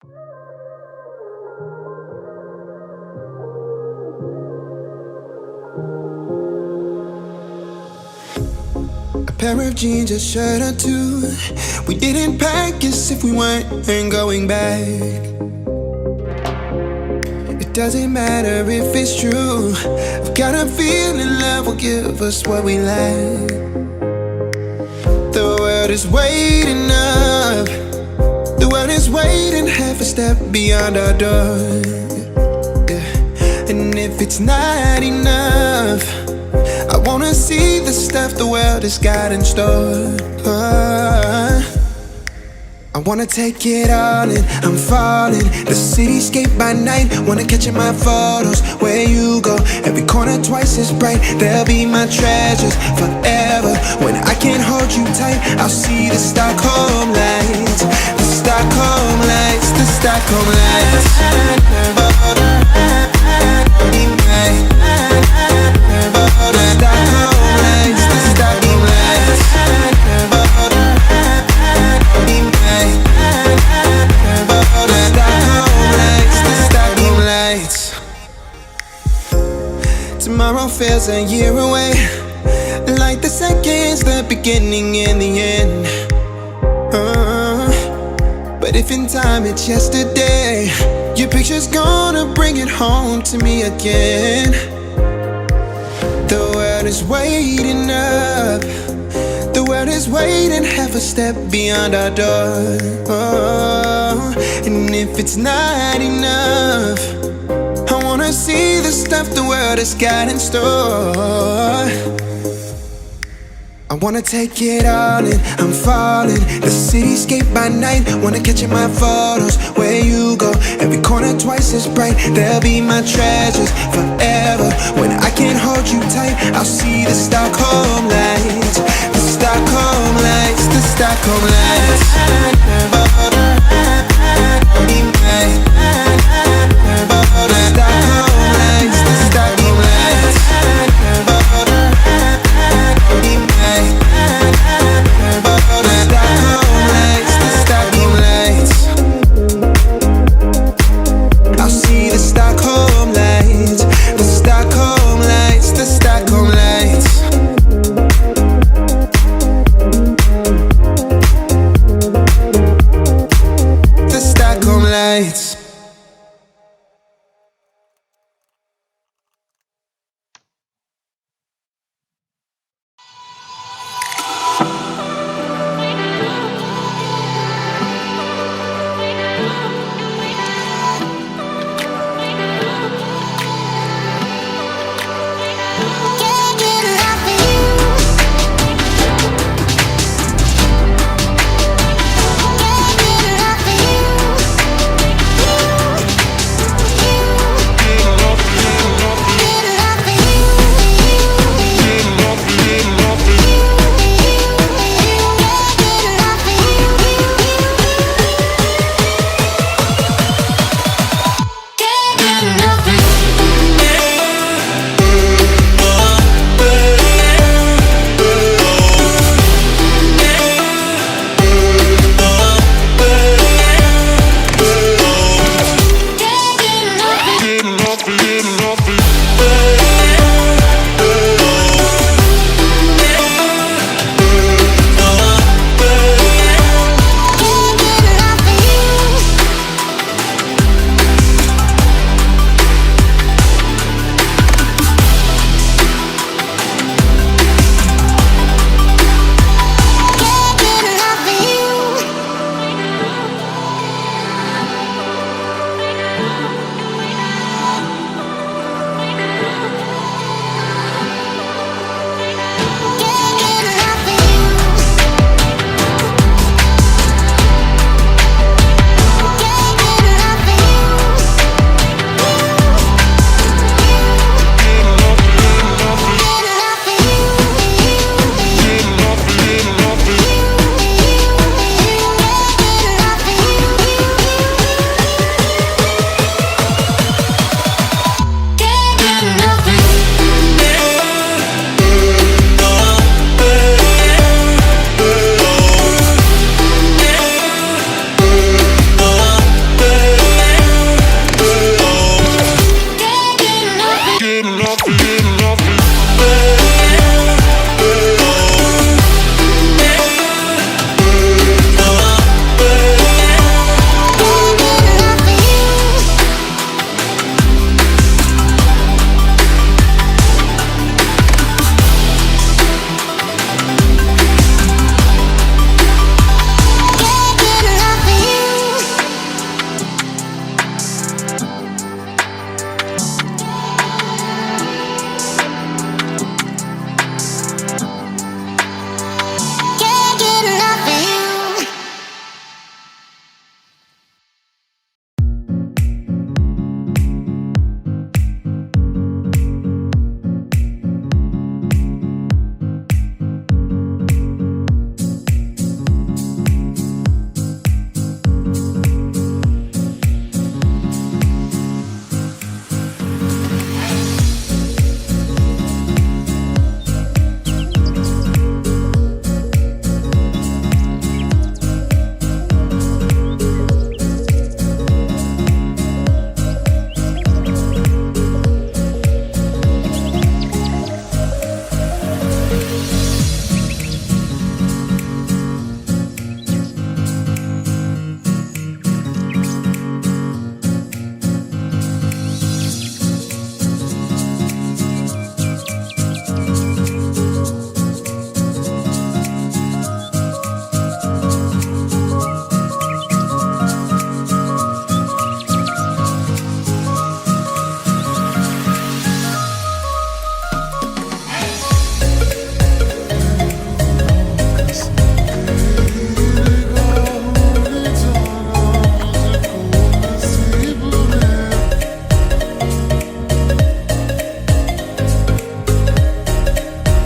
A pair of jeans, a shirt or two. We didn't pack as if we weren't going back. It doesn't matter if it's true. I've got a feeling love will give us what we lack. The world is waiting up. The world is waiting half a step beyond our door. Yeah. And if it's not enough, I wanna see the stuff the world has got in store. I wanna take it all in, I'm falling. The cityscape by night, wanna catch in my photos. Where you go, every corner twice as bright. They'll be my treasures forever. When I can't hold you tight, I'll see the Stockholm lights. The Stockholm lights, the Stockholm lights. Tomorrow feels a year away, like the seconds, the beginning and the end. But if in time it's yesterday, your picture's gonna bring it home to me again. The world is waiting up. The world is waiting half a step beyond our door. And if it's not enough, I wanna see the stuff the world has got in store. I wanna take it all in, I'm falling. The cityscape by night, wanna catch in my photos. Where you go, every corner twice as bright. They'll be my treasures forever. When I can't hold you tight, I'll see the Stockholm lights. The Stockholm lights, the Stockholm lights.